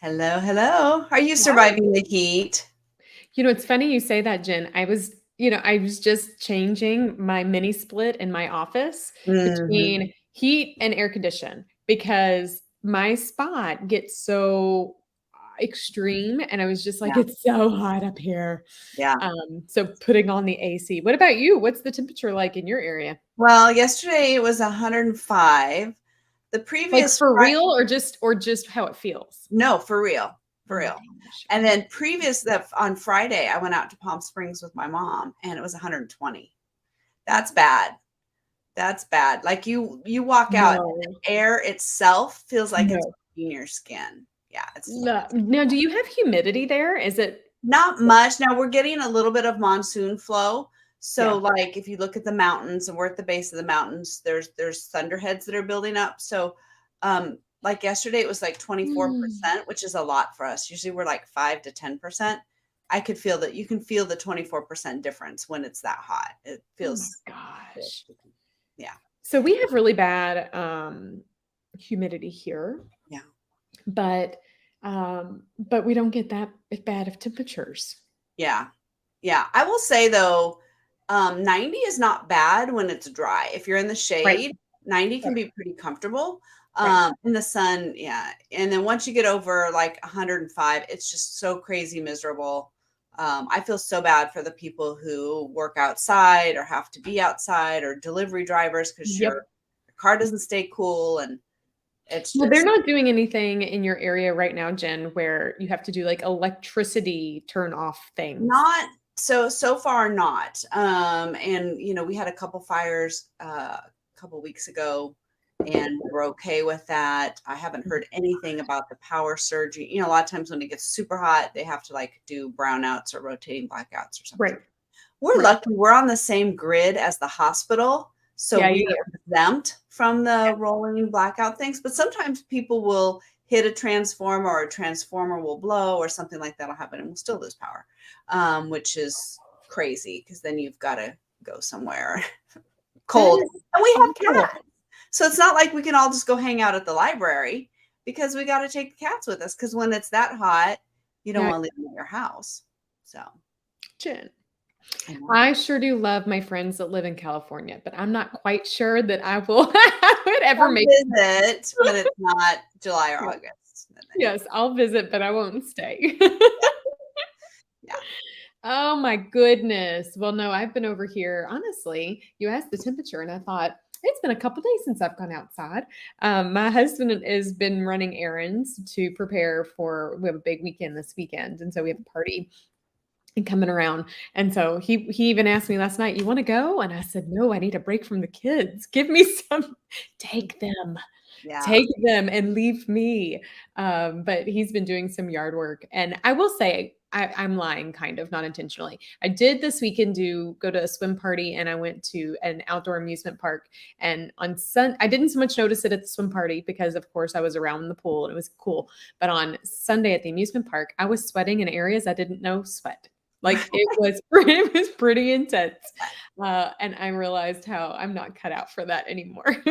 Hello, hello. Are you Hi. surviving the heat? It's funny you say that, Jen. I was just changing my mini split in my office Mhm. between heat and air condition because my spot gets so extreme and I was just like, Yeah, it's so hot up here. yeah. So putting on the AC. What about you? What's the temperature like in your area? Well, yesterday it was 105. The Like previous for Fri real or just how it feels? No, for real, for Oh my real. gosh. And Okay. then previous that on Friday, I went out to Palm Springs with my mom and it was 120. That's bad. That's bad. Like you walk out and No. the air itself feels like it's No. in your skin. Yeah, No. Now, do you have humidity there? Is it not much. Now we're getting a little bit of monsoon flow. So Yeah. like if you look at the mountains and we're at the base of the mountains, there's thunderheads that are building up. So like yesterday it was like Mm. 24%, which is a lot for us. Usually we're like 5 to 10%. I could feel that you can feel the 24% difference when it's that hot. It Oh my feels good. gosh. Yeah. So we have really bad humidity here, Yeah. but we don't get that bad of temperatures. Yeah. Yeah. I will say though, 90 is not bad when it's dry. If you're in the Right. shade, 90 can Right. be pretty comfortable. Right. In the sun, yeah. And then once you get over like 105, it's just so crazy miserable. I feel so bad for the people who work outside or have to be outside or delivery drivers because your Yep. car doesn't stay cool. And it's Well, they're just not doing anything in your area right now, Jen, where you have to do like electricity turn off things. not so far not. And we had a couple fires a couple weeks ago and we're okay with that. I haven't heard anything about the power surging. A lot of times when it gets super hot, they have to like do brownouts or rotating blackouts or something. Right. We're Right. lucky we're on the same grid as the hospital, so Yeah, we you are do. exempt from Yeah. the rolling blackout things, but sometimes people will hit a transformer or a transformer will blow or something like that'll happen and we'll still lose power, which is crazy because then you've got to go somewhere That cold. is And we have awful. cats. So it's not like we can all just go hang out at the library because we got to take the cats with us because when it's that hot, you don't Yeah, want to leave them at your house. So Jen. I know. I sure do love my friends that live in California, but I'm not quite sure that I will I would ever Come make visit when it's not July or Yeah. August, and then you Yes, I'll visit, but I won't stay. yeah, yeah. Oh my goodness. Well, no, I've been over here. Honestly, you asked the temperature, and I thought it's been a couple days since I've gone outside. My husband has been running errands to prepare for. We have a big weekend this weekend, and so we have a party and coming around. And so he even asked me last night, "You want to go?" And I said, "No, I need a break from the kids. Give me some. Take them." Yeah. Take them and leave me. But he's been doing some yard work. And I will say, I'm lying kind of, not intentionally. I did this weekend go to a swim party and I went to an outdoor amusement park. And I didn't so much notice it at the swim party because, of course, I was around the pool and it was cool. But on Sunday at the amusement park, I was sweating in areas I didn't know sweat. Like it was pretty intense. And I realized how I'm not cut out for that anymore.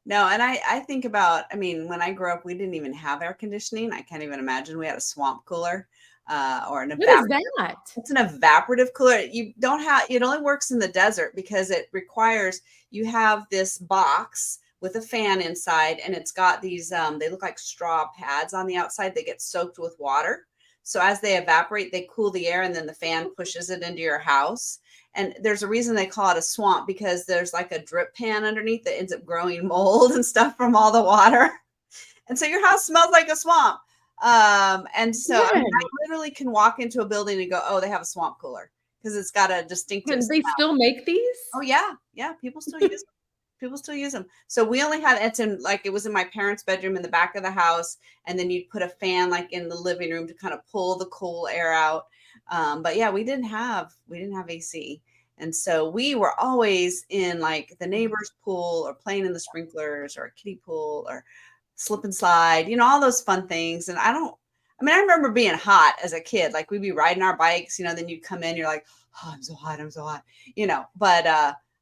No, and I think about, I mean, when I grew up, we didn't even have air conditioning. I can't even imagine we had a swamp cooler, or an What is evaporative. that? It's an evaporative cooler. You don't have, it only works in the desert because it requires you have this box with a fan inside and it's got these, they look like straw pads on the outside. They get soaked with water. So as they evaporate, they cool the air and then the fan pushes it into your house. And there's a reason they call it a swamp because there's like a drip pan underneath that ends up growing mold and stuff from all the water. And so your house smells like a swamp. And so, I mean, I Good. literally can walk into a building and go, oh, they have a swamp cooler because it's got a distinctive And they smell. still make these? Oh, yeah. Yeah. People still use them. So we only had it's in like it was in my parents' bedroom in the back of the house, and then you'd put a fan like in the living room to kind of pull the cool air out. But yeah, we didn't have AC, and so we were always in like the neighbor's pool or playing in the sprinklers or a kiddie pool or slip and slide, all those fun things. And I mean, I remember being hot as a kid. Like we'd be riding our bikes, then you'd come in, you're like, oh, I'm so hot, but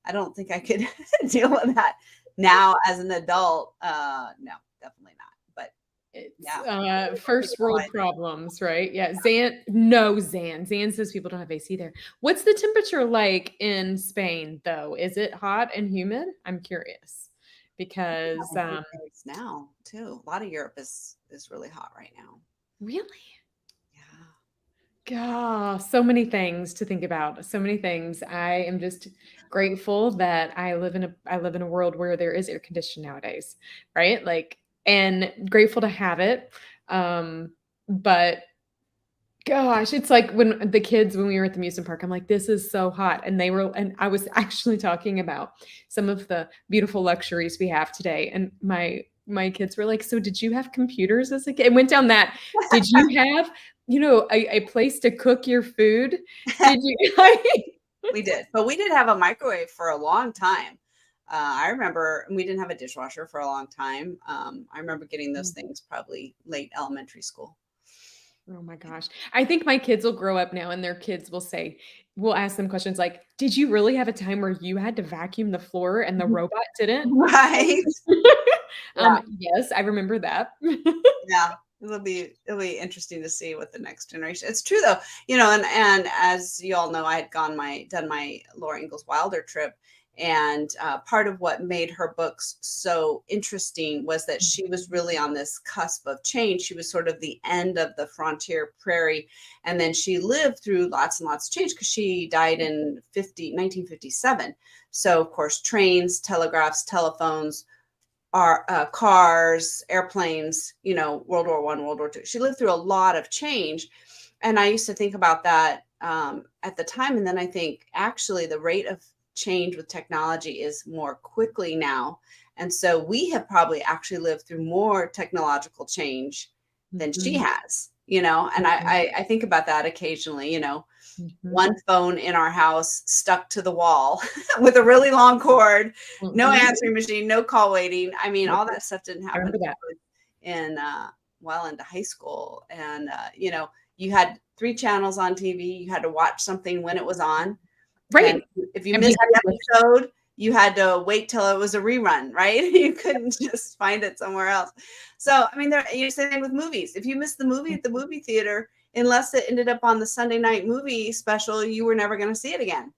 I don't think I could deal with that now as an adult. No, definitely not. But It's Yeah. first world problems, right? Yeah. Zan says people don't have AC there. What's the temperature like in Spain, though? Is it hot and humid? I'm curious because I think it's now too. A lot of Europe is really hot right now. really, Yeah. God, so many things to think about. So many things. I am just grateful that I live in a world where there is air conditioning nowadays, right? Like, and grateful to have it. But gosh, it's like when we were at the amusement park, I'm like, this is so hot. And I was actually talking about some of the beautiful luxuries we have today. And my kids were like, so did you have computers as a kid? It went down that. Did you have, a place to cook your food? Did you? We did, but we did have a microwave for a long time. I remember we didn't have a dishwasher for a long time. I remember getting those things probably late elementary school. Oh my gosh. I think my kids will grow up now and their kids will say, we'll ask them questions like, did you really have a time where you had to vacuum the floor and the robot didn't? Right. Yeah. Yes, I remember that. Yeah. It'll be interesting to see what the next generation. It's true though, and as you all know, I had done my Laura Ingalls Wilder trip, and part of what made her books so interesting was that she was really on this cusp of change. She was sort of the end of the frontier prairie, and then she lived through lots and lots of change because she died in 1957. So of course, trains, telegraphs, telephones, cars, airplanes, World War I, World War II. She lived through a lot of change. And I used to think about that at the time. And then I think actually the rate of change with technology is more quickly now. And so we have probably actually lived through more technological change than she has, and I think about that occasionally, one phone in our house stuck to the wall with a really long cord, no answering machine, no call waiting. I mean, all that stuff didn't I happen remember that. in well into high school. And you had 3 channels on TV. You had to watch something when it was on. And Right. if you And missed an episode, you had to wait till it was a rerun, right? You couldn't just find it somewhere else. So, I mean, you're saying with movies, if you missed the movie at the movie theater, unless it ended up on the Sunday night movie special, you were never going to see it again.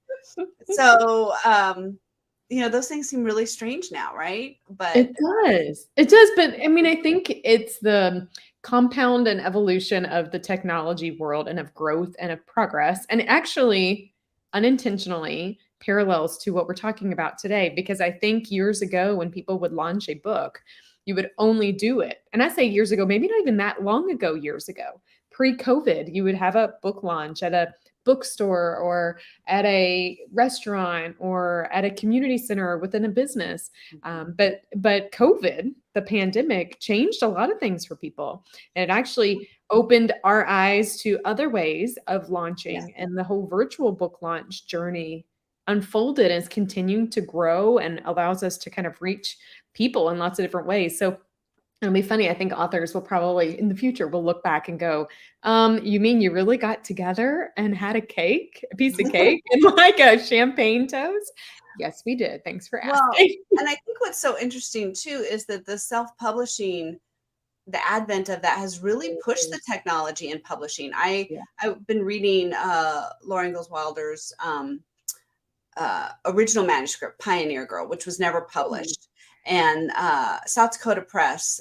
So, those things seem really strange now, right? But It does. It does, but I mean, I think it's the compound and evolution of the technology world and of growth and of progress, and actually unintentionally parallels to what we're talking about today. Because I think years ago, when people would launch a book, you would only do it. And I say years ago, maybe not even that long ago, years ago, pre-COVID, you would have a book launch at a bookstore or at a restaurant or at a community center within a business. But COVID, the pandemic, changed a lot of things for people. And it actually opened our eyes to other ways of launching, and the whole virtual book launch journey unfolded and is continuing to grow and allows us to kind of reach people in lots of different ways. So it'll be funny. I think authors will probably in the future will look back and go, you mean you really got together and had a piece of cake and like a champagne toast? Yes, we did. Thanks for well, asking. and I think what's so interesting too is that the self-publishing, the advent of that has really pushed the technology in publishing. I've been reading Laura Ingalls Wilder's original manuscript, Pioneer Girl, which was never published. And South Dakota Press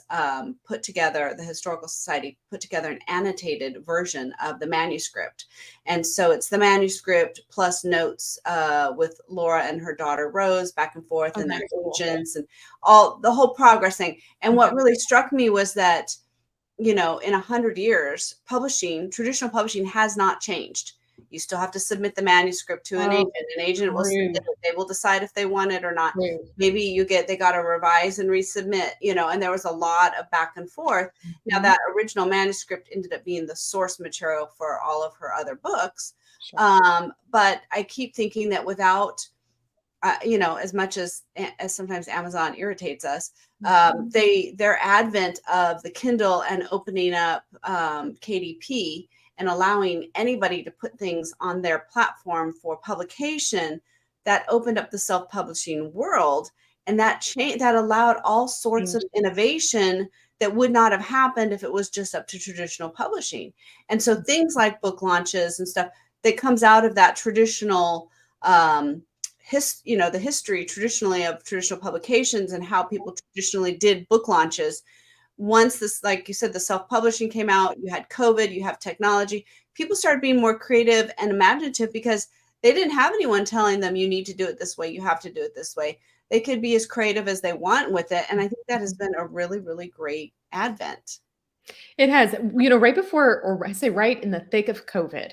put together, the Historical Society put together an annotated version of the manuscript. And so it's the manuscript plus notes with Laura and her daughter Rose back and forth, and their agents and the whole progress thing. And what really struck me was that, in 100 years, traditional publishing has not changed. You still have to submit the manuscript to an agent. An agent will submit it. They will decide if they want it or not. Maybe they got to revise and resubmit, and there was a lot of back and forth. Now that original manuscript ended up being the source material for all of her other books. But I keep thinking that without, as much as sometimes Amazon irritates us, their advent of the Kindle and opening up KDP and allowing anybody to put things on their platform for publication, that opened up the self-publishing world. And that allowed all sorts of innovation that would not have happened if it was just up to traditional publishing. And so things like book launches and stuff that comes out of that traditional the history traditionally of traditional publications and how people traditionally did book launches. Once this, like you said, the self-publishing came out, you had COVID, you have technology, people started being more creative and imaginative because they didn't have anyone telling them you need to do it this way, you have to do it this way. They could be as creative as they want with it. And I think that has been a really, really great advent. It has, right before, or I say right in the thick of COVID,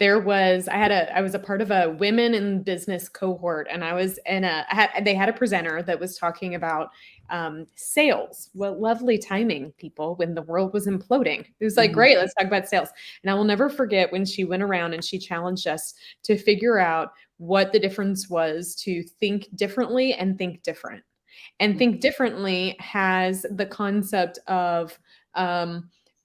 I was a part of a women in business cohort, and they had a presenter that was talking about sales. Well, lovely timing, people, when the world was imploding. It was like, great, let's talk about sales. And I will never forget when she went around and she challenged us to figure out what the difference was to think differently and think different. And think differently has the concept of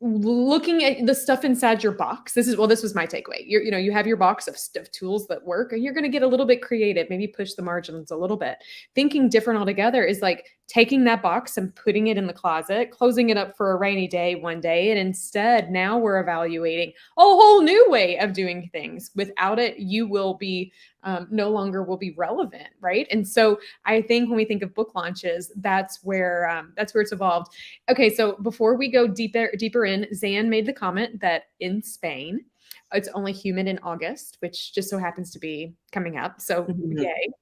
looking at the stuff inside your box. This was my takeaway. You have your box of tools that work, and you're going to get a little bit creative, maybe push the margins a little bit. Thinking different altogether is like taking that box and putting it in the closet, closing it up for a rainy day one day. And instead, now we're evaluating a whole new way of doing things. Without it, you will be no longer will be relevant, right? And so I think when we think of book launches, that's where it's evolved. Okay, so before we go deeper in, Zan made the comment that in Spain, it's only humid in August, which just so happens to be coming up. So yay.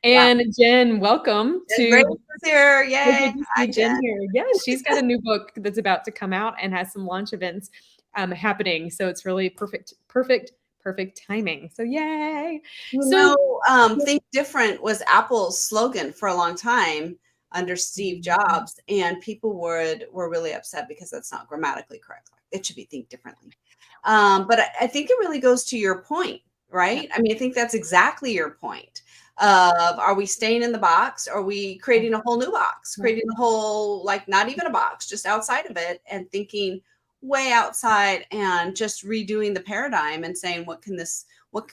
And wow. Jen, welcome to Grace is here. Yay. Hi, Jen here. Yeah, she's got a new book that's about to come out and has some launch events happening. So it's really perfect timing. So yay. Think different was Apple's slogan for a long time under Steve Jobs, and people were really upset because that's not grammatically correct. It should be think differently. But I think it really goes to your point, right? I mean, I think that's exactly your point of, are we staying in the box? Or are we creating a whole new box, creating a whole, like, not even a box, just outside of it, and thinking way outside and just redoing the paradigm and saying, what can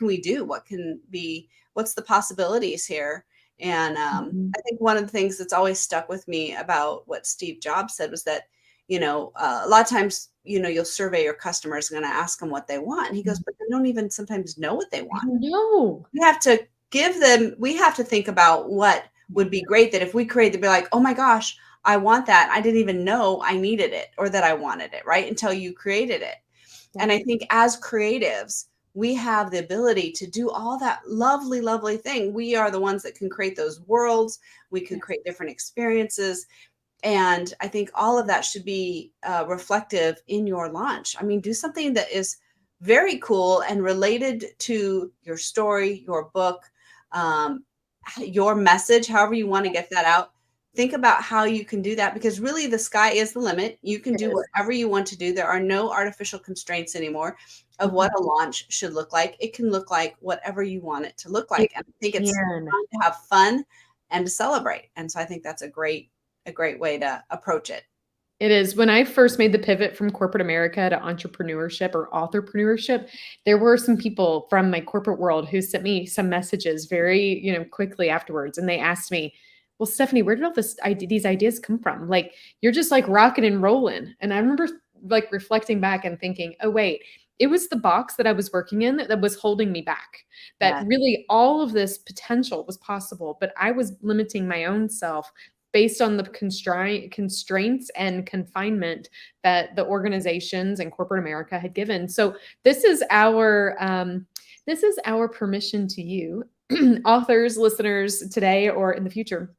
we do? What's the possibilities here? And I think one of the things that's always stuck with me about what Steve Jobs said was that, a lot of times, you'll survey your customers and going to ask them what they want. And he goes, but they don't even sometimes know what they want. No. We have to think about what would be great, that if we create, they'd be like, oh my gosh, I want that. I didn't even know I needed it or that I wanted it, right? Until you created it. And I think as creatives, we have the ability to do all that lovely, lovely thing. We are the ones that can create those worlds. We can create different experiences. And I think all of that should be reflective in your launch. I mean, do something that is very cool and related to your story, your book, your message, however you want to get that out. Think about how you can do that, because really the sky is the limit. You can do whatever you want to do. There are no artificial constraints anymore of what a launch should look like. It can look like whatever you want it to look like. And I think it's fun to have fun and to celebrate. And so I think that's a great way to approach it. It is. When I first made the pivot from corporate America to entrepreneurship or authorpreneurship, there were some people from my corporate world who sent me some messages very, quickly afterwards. And they asked me, well, Stephanie, where did all these ideas come from? Like, you're just like rocking and rolling. And I remember like reflecting back and thinking, oh, wait, it was the box that I was working in that was holding me back, that really all of this potential was possible, but I was limiting my own self based on the constraints and confinement that the organizations and corporate America had given. So this is our permission to you, authors, listeners, today or in the future.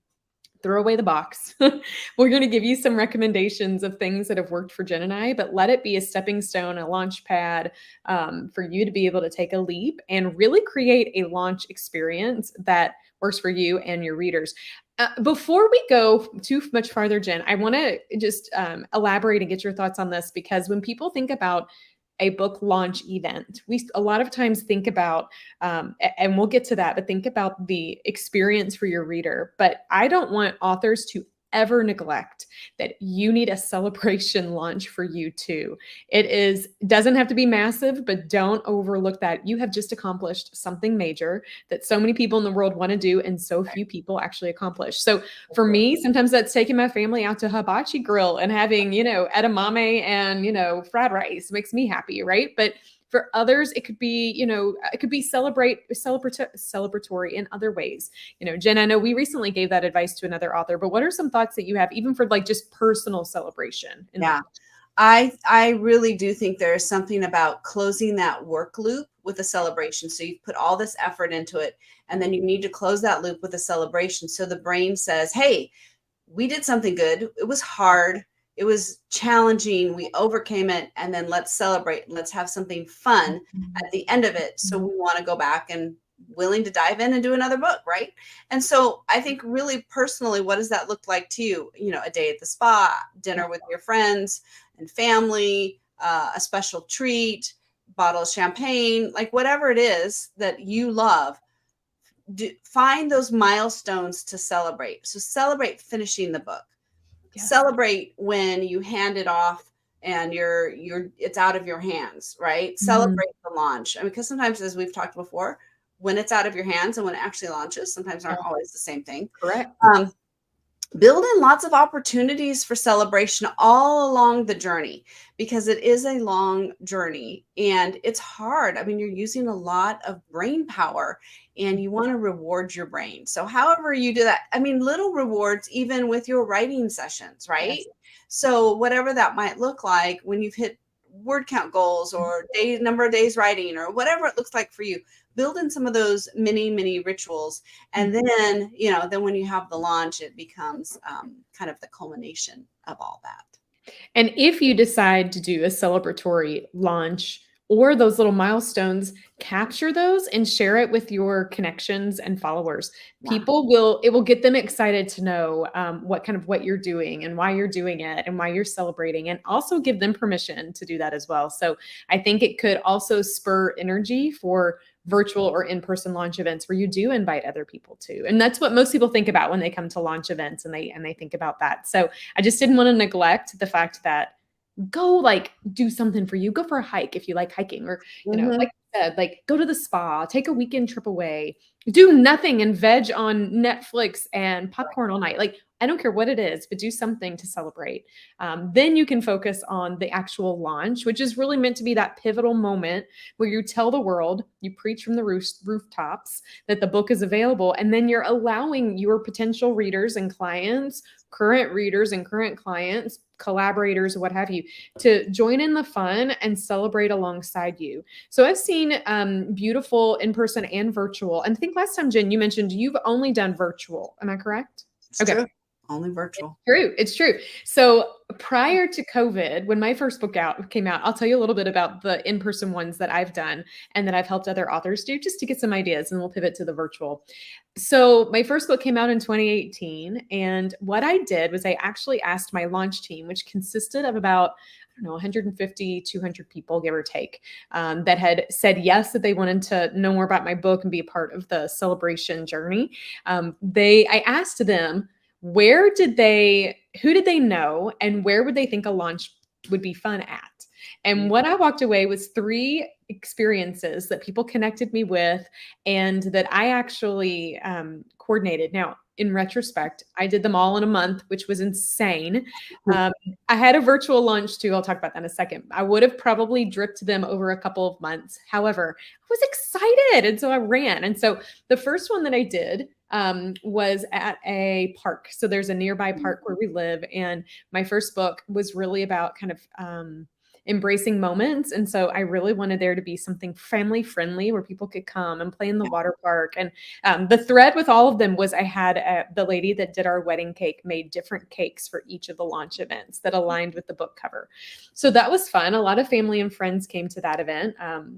Throw away the box. We're going to give you some recommendations of things that have worked for Jen and I, but let it be a stepping stone, a launch pad for you to be able to take a leap and really create a launch experience that works for you and your readers. Before we go too much farther, Jen, I want to just elaborate and get your thoughts on this, because when people think about a book launch event, we a lot of times think about, and we'll get to that, but think about the experience for your reader. But I don't want authors to ever neglect that you need a celebration launch for you too. Doesn't have to be massive, but don't overlook that. You have just accomplished something major that so many people in the world want to do and so few people actually accomplish. So for me, sometimes that's taking my family out to hibachi grill and having, edamame and, fried rice makes me happy, right? But for others, it could be, celebratory in other ways. Jen, I know we recently gave that advice to another author, but what are some thoughts that you have, even for like just personal celebration? Yeah. I really do think there is something about closing that work loop with a celebration. So you've put all this effort into it, and then you need to close that loop with a celebration. So the brain says, hey, we did something good. It was hard. It was challenging. We overcame it. And then let's celebrate. Let's have something fun at the end of it. So we want to go back and willing to dive in and do another book, right? And so I think really personally, what does that look like to you? A day at the spa, dinner with your friends and family, a special treat, bottle of champagne, like whatever it is that you love. Find those milestones to celebrate. So celebrate finishing the book. Yes. Celebrate when you hand it off and it's out of your hands, right? Mm-hmm. Celebrate the launch. I mean, because sometimes, as we've talked before, when it's out of your hands and when it actually launches, sometimes aren't always the same thing. Correct. Build in lots of opportunities for celebration all along the journey, because it is a long journey and it's hard. I mean, you're using a lot of brain power and you want to reward your brain. So however you do that, I mean, little rewards, even with your writing sessions, right? Yes. So whatever that might look like when you've hit word count goals or number of days writing or whatever it looks like for you, build in some of those mini rituals. And then, then when you have the launch, it becomes kind of the culmination of all that. And if you decide to do a celebratory launch or those little milestones, capture those and share it with your connections and followers. Yeah. It will get them excited to know what you're doing and why you're doing it and why you're celebrating, and also give them permission to do that as well. So I think it could also spur energy for virtual or in-person launch events where you do invite other people too. And that's what most people think about when they come to launch events, and they think about that. So I just didn't want to neglect the fact that go do something for you. Go for a hike if you like hiking, or, like I said, go to the spa, take a weekend trip away, do nothing and veg on Netflix and popcorn all night. I don't care what it is, but do something to celebrate. Then you can focus on the actual launch, which is really meant to be that pivotal moment where you tell the world, you preach from the rooftops that the book is available. And then you're allowing your potential readers and clients, current readers and current clients, collaborators, what have you, to join in the fun and celebrate alongside you. So I've seen beautiful in-person and virtual. And I think last time, Jen, you mentioned you've only done virtual. Am I correct? It's true. Only virtual. It's true. So prior to COVID, when my first book came out, I'll tell you a little bit about the in-person ones that I've done and that I've helped other authors do, just to get some ideas, and we'll pivot to the virtual. So my first book came out in 2018. And what I did was I actually asked my launch team, which consisted of about 150, 200 people, give or take, that had said yes, that they wanted to know more about my book and be a part of the celebration journey. I asked them, who did they know, and where would they think a launch would be fun at? And what I walked away was 3 experiences that people connected me with and that I actually coordinated. Now, in retrospect, I did them all in a month, which was insane. I had a virtual launch too. I'll talk about that in a second. I would have probably dripped them over a couple of months. However, I was excited. And so I ran. And so the first one that I did was at a park. So there's a nearby park where we live. And my first book was really about kind of embracing moments. And so I really wanted there to be something family friendly where people could come and play in the water park. And the thread with all of them was I had the lady that did our wedding cake made different cakes for each of the launch events that aligned with the book cover. So that was fun. A lot of family and friends came to that event.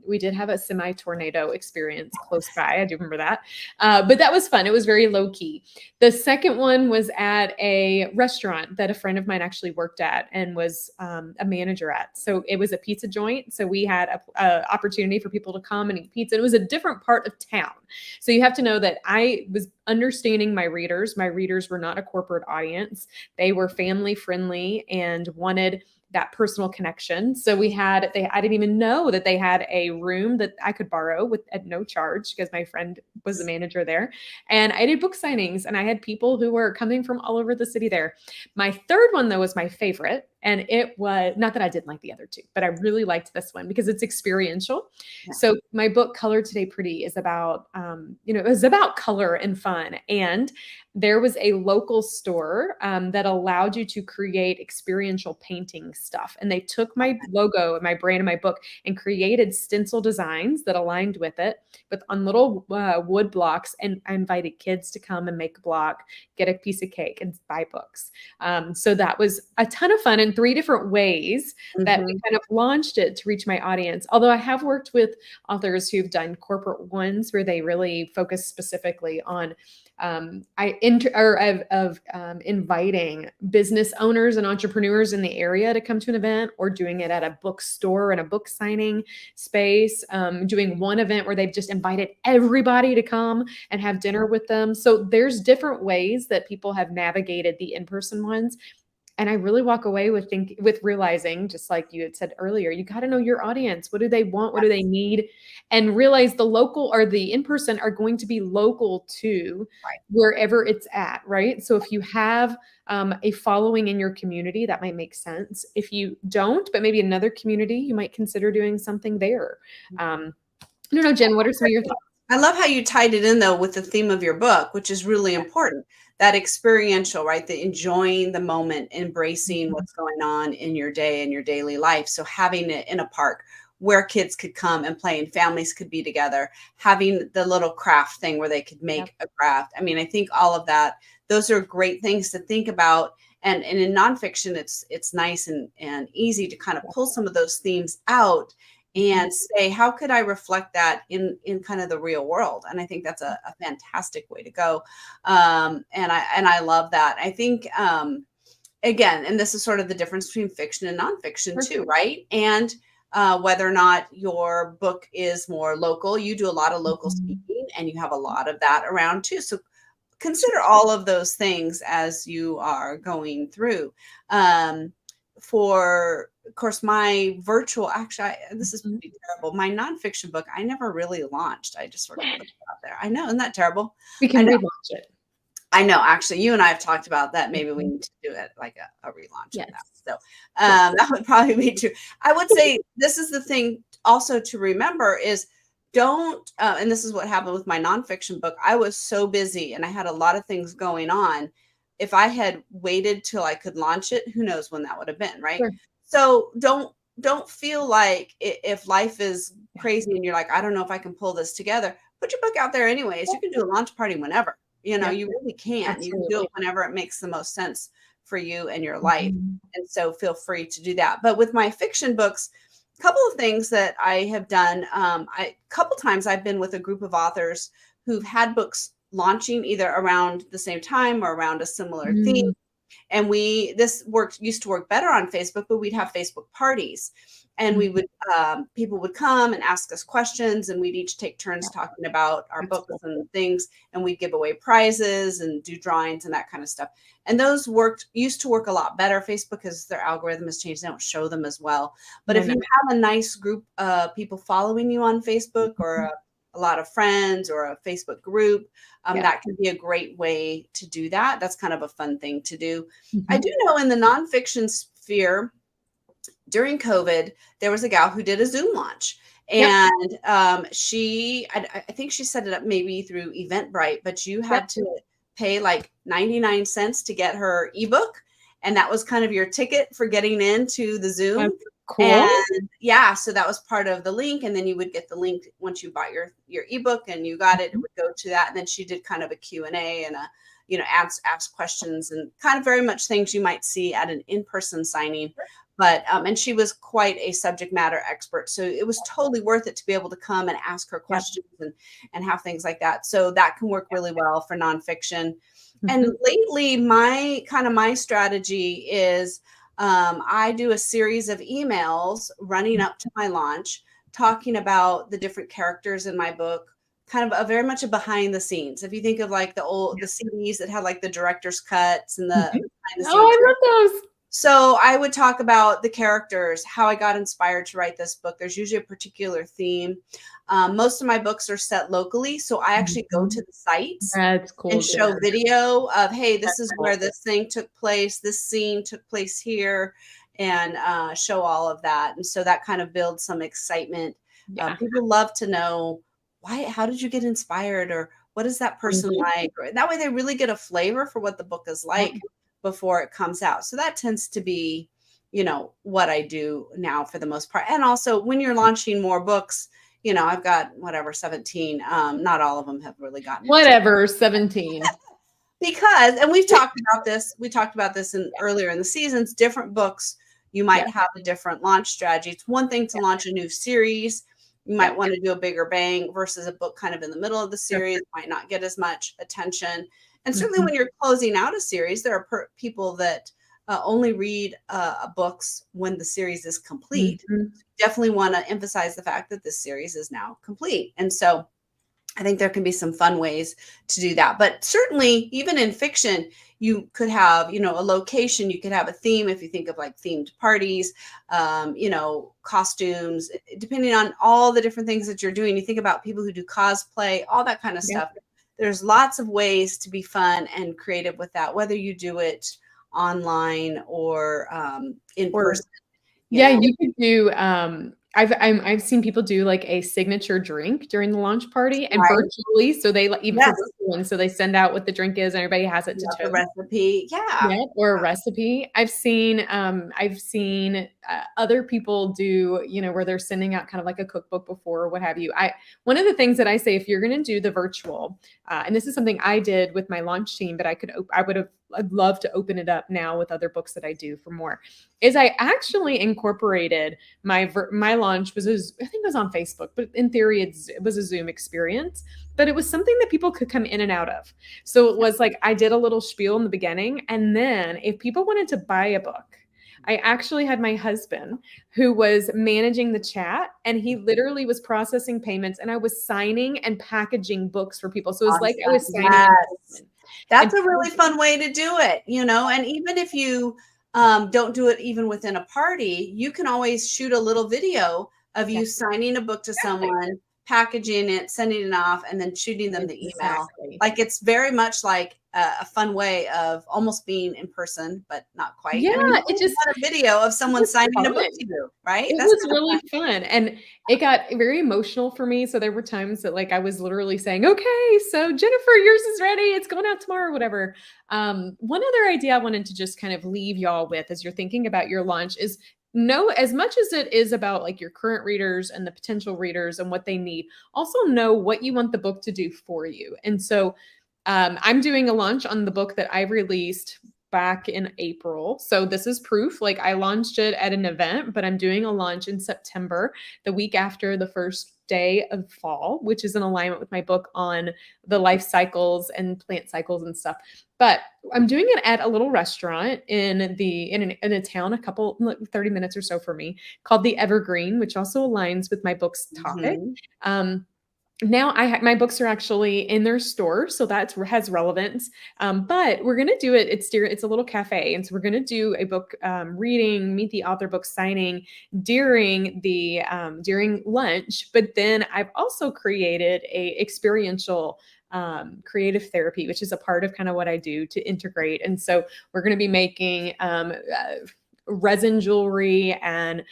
We did have a semi-tornado experience close by. I do remember that. But that was fun. It was very low key. The second one was at a restaurant that a friend of mine actually worked at and was a manager at. So it was a pizza joint. So we had a opportunity for people to come and eat pizza. It was a different part of town. So you have to know that I was understanding my readers. My readers were not a corporate audience. They were family friendly and wanted that personal connection. So I didn't even know that they had a room that I could borrow at no charge because my friend was the manager there. And I did book signings and I had people who were coming from all over the city there. My third one though was my favorite. And it was not that I didn't like the other two, but I really liked this one because it's experiential. Yeah. So my book, Color Today Pretty, is about, it was about color and fun. And there was a local store that allowed you to create experiential painting stuff. And they took my logo and my brand and my book and created stencil designs that aligned with it, but on little wood blocks. And I invited kids to come and make a block, get a piece of cake, and buy books. So that was a ton of fun in 3 different ways that we kind of launched it to reach my audience. Although I have worked with authors who've done corporate ones where they really focus specifically on inviting business owners and entrepreneurs in the area to come to an event, or doing it at a bookstore and a book signing space, doing one event where they've just invited everybody to come and have dinner with them. So there's different ways that people have navigated the in-person ones. And I really walk away with realizing, just like you had said earlier, you got to know your audience. What do they want? What do they need? And realize the local or the in-person are going to be local to wherever it's at, right? So if you have a following in your community, that might make sense. If you don't, but maybe another community, you might consider doing something there. I don't know, Jen, what are some of your thoughts? I love how you tied it in though with the theme of your book, which is really important. That experiential, right? The enjoying the moment, embracing what's going on in your day and your daily life. So having it in a park where kids could come and play and families could be together, having the little craft thing where they could make a craft. I mean, I think all of that, those are great things to think about. And in nonfiction, it's nice and easy to kind of pull some of those themes out and say, how could I reflect that in kind of the real world? And I think that's a fantastic way to go. And I love that. I think, again, and this is sort of the difference between fiction and nonfiction too, right? And whether or not your book is more local, you do a lot of local speaking and you have a lot of that around too. So consider all of those things as you are going through. For, of course, my virtual, this is pretty terrible. My nonfiction book, I never really launched. I just sort of put it out there. I know, isn't that terrible? We can relaunch it. I know, actually, you and I have talked about that. Maybe we need to do it like a relaunch of that. So that would probably be true. I would say this is the thing also to remember is don't, and this is what happened with my nonfiction book. I was so busy and I had a lot of things going on. If I had waited till I could launch it, who knows when that would have been, right? Sure. So don't feel like if life is crazy and you're like, I don't know if I can pull this together, put your book out there anyways. You can do a launch party whenever, you really can. Absolutely. You can do it whenever it makes the most sense for you and your life. And so feel free to do that. But with my fiction books, a couple of things that I have done, a couple times I've been with a group of authors who've had books launching either around the same time or around a similar theme. And used to work better on Facebook, but we'd have Facebook parties and we would, people would come and ask us questions and we'd each take turns talking about our books and things. And we'd give away prizes and do drawings and that kind of stuff. And those used to work a lot better. Facebook, because their algorithm has changed, they don't show them as well. But if you have a nice group of people following you on Facebook or a lot of friends or a Facebook group, that can be a great way to do that. That's kind of a fun thing to do. I do know in the nonfiction sphere, during COVID, there was a gal who did a Zoom launch. And I think she set it up maybe through Eventbrite, but you had to pay like 99 cents to get her ebook. And that was kind of your ticket for getting into the Zoom. That's cool. And so that was part of the link. And then you would get the link once you bought your ebook and you got it, it would go to that. And then she did kind of a Q&A and ask questions and kind of very much things you might see at an in-person signing. But, and she was quite a subject matter expert. So it was totally worth it to be able to come and ask her questions and have things like that. So that can work really well for nonfiction. And lately my strategy is I do a series of emails running up to my launch, talking about the different characters in my book, kind of a very much a behind the scenes. If you think of like the CDs that had like the director's cuts and the Mhm. behind the Oh, scenes. I love those. So I would talk about the characters, how I got inspired to write this book. There's usually a particular theme. Most of my books are set locally, so I actually go to the sites That's and cool. show video of, hey, this That's is cool. where this thing took place, this scene took place here, and show all of that. And so that kind of builds some excitement. Yeah. People love to know, why, how did you get inspired, or what is that person Mhm. like? Or that way they really get a flavor for what the book is like before it comes out. So that tends to be, what I do now for the most part. And also when you're launching more books, I've got whatever, 17. Not all of them have really gotten into it. Whatever, 17. Because, and we talked about this in earlier in the seasons, different books, you might Yeah. have a different launch strategy. It's one thing to launch a new series. You might want to do a bigger bang versus a book kind of in the middle of the series, might not get as much attention. And certainly when you're closing out a series, there are people that only read books when the series is complete. Mhm. Definitely want to emphasize the fact that this series is now complete. And so I think there can be some fun ways to do that. But certainly, even in fiction, you could have, a location, you could have a theme if you think of like themed parties, costumes, depending on all the different things that you're doing. You think about people who do cosplay, all that kind of Yep. stuff. There's lots of ways to be fun and creative with that, whether you do it online or in Or person. yeah, you could do, I've seen people do, like, a signature drink during the launch party and Right? virtually, so they like even for Yes. virtual ones, so they send out what the drink is and everybody has it to Love the toast. recipe. Yeah. Yeah, or a recipe. I've seen other people do, where they're sending out kind of like a cookbook before or what have you. One of the things that I say, if you're going to do the virtual, and this is something I did with my launch team, but I'd love to open it up now with other books that I do for more, is I actually incorporated my launch I think it was on Facebook, but in theory it was a Zoom experience, but it was something that people could come in and out of. So it was like I did a little spiel in the beginning, and then if people wanted to buy a book, I actually had my husband who was managing the chat, and he literally was processing payments, and I was signing and packaging books for people. So it was like I Awesome. was signing Yes. and That's a really fun way to do it, and even if you don't do it even within a party, you can always shoot a little video of yeah, you signing a book to exactly. someone, packaging it, sending it off, and then shooting them the email. Exactly. Like it's very much like a fun way of almost being in person, but not quite. Yeah, I mean, you it always just want a video of it someone was signing a book fun. to you, right? It That's was kind of really fun, and it got very emotional for me, so there were times that, like, I was literally saying, "Okay, so Jennifer, yours is ready, it's going out tomorrow," whatever. One other idea I wanted to just kind of leave y'all with as you're thinking about your launch is know, as much as it is about, like, your current readers and the potential readers and what they need, also know what you want the book to do for you, and so, I'm doing a launch on the book that I released back in April. So this is proof. Like I launched it at an event, but I'm doing a launch in September, the week after the first day of fall, which is in alignment with my book on the life cycles and plant cycles and stuff. But I'm doing it at a little restaurant in a town, a couple like 30 minutes or so for me, called the Evergreen, which also aligns with my book's topic. Mhm. Now my books are actually in their store, so that has relevance. But we're gonna do it. It's a little cafe, and so we're gonna do a book reading, meet the author, book signing during lunch. But then I've also created a experiential creative therapy, which is a part of kind of what I do to integrate. And so we're going to be making resin jewelry and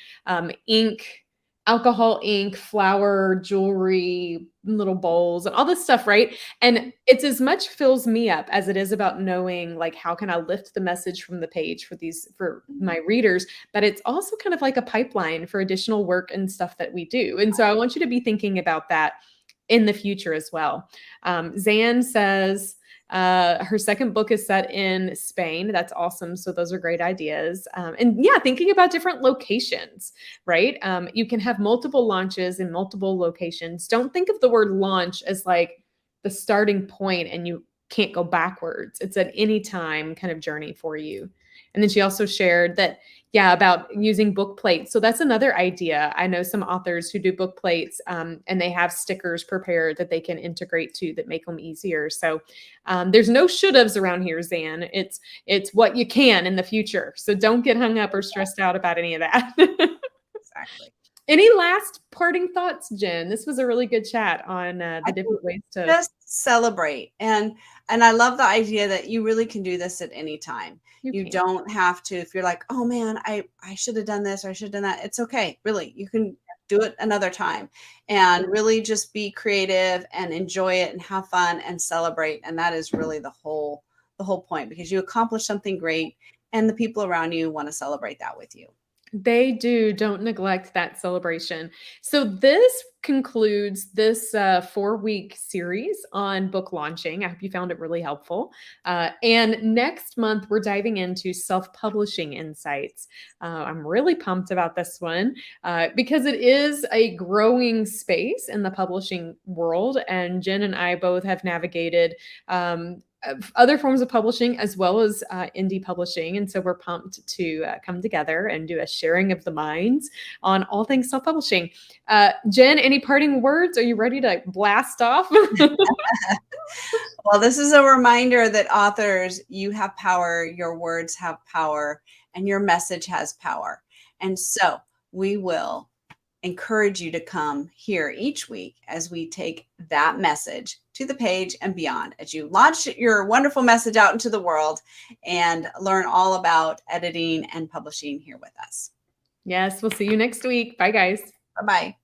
ink, alcohol ink, flower, jewelry, little bowls, and all this stuff, right? And it's as much fills me up as it is about knowing like how can I lift the message from the page for my readers, but it's also kind of like a pipeline for additional work and stuff that we do. And so I want you to be thinking about that in the future as well. Zan says her second book is set in Spain. That's awesome. So those are great ideas. And yeah, thinking about different locations, right? You can have multiple launches in multiple locations. Don't think of the word launch as like the starting point and you can't go backwards. It's an anytime kind of journey for you. And then she also shared that, yeah, about using book plates. So that's another idea. I know some authors who do book plates, and they have stickers prepared that they can integrate to that make them easier. So there's no should-haves around here, Zan. It's what you can in the future. So don't get hung up or stressed out about any of that. Exactly. Any last parting thoughts, Jen? This was a really good chat on I the think different ways to. just celebrate. And I love the idea that you really can do this at any time. You You can. don't have to, if you're like, oh man, I should have done this or I should have done that. It's okay. Really. You can do it another time and really just be creative and enjoy it and have fun and celebrate. And that is really the whole point, because you accomplished something great and the people around you want to celebrate that with you. They do. Don't neglect that celebration. So this concludes this 4-week series on book launching. I hope you found it really helpful. And next month, we're diving into self-publishing insights. I'm really pumped about this one because it is a growing space in the publishing world. And Jen and I both have navigated other forms of publishing as well as indie publishing. And so we're pumped to come together and do a sharing of the minds on all things self-publishing. Jen, any parting words? Are you ready to blast off? Well, this is a reminder that authors, you have power, your words have power, and your message has power. And so we will encourage you to come here each week as we take that message to the page and beyond, as you launch your wonderful message out into the world and learn all about editing and publishing here with us. Yes, we'll see you next week. Bye, guys. Bye-bye.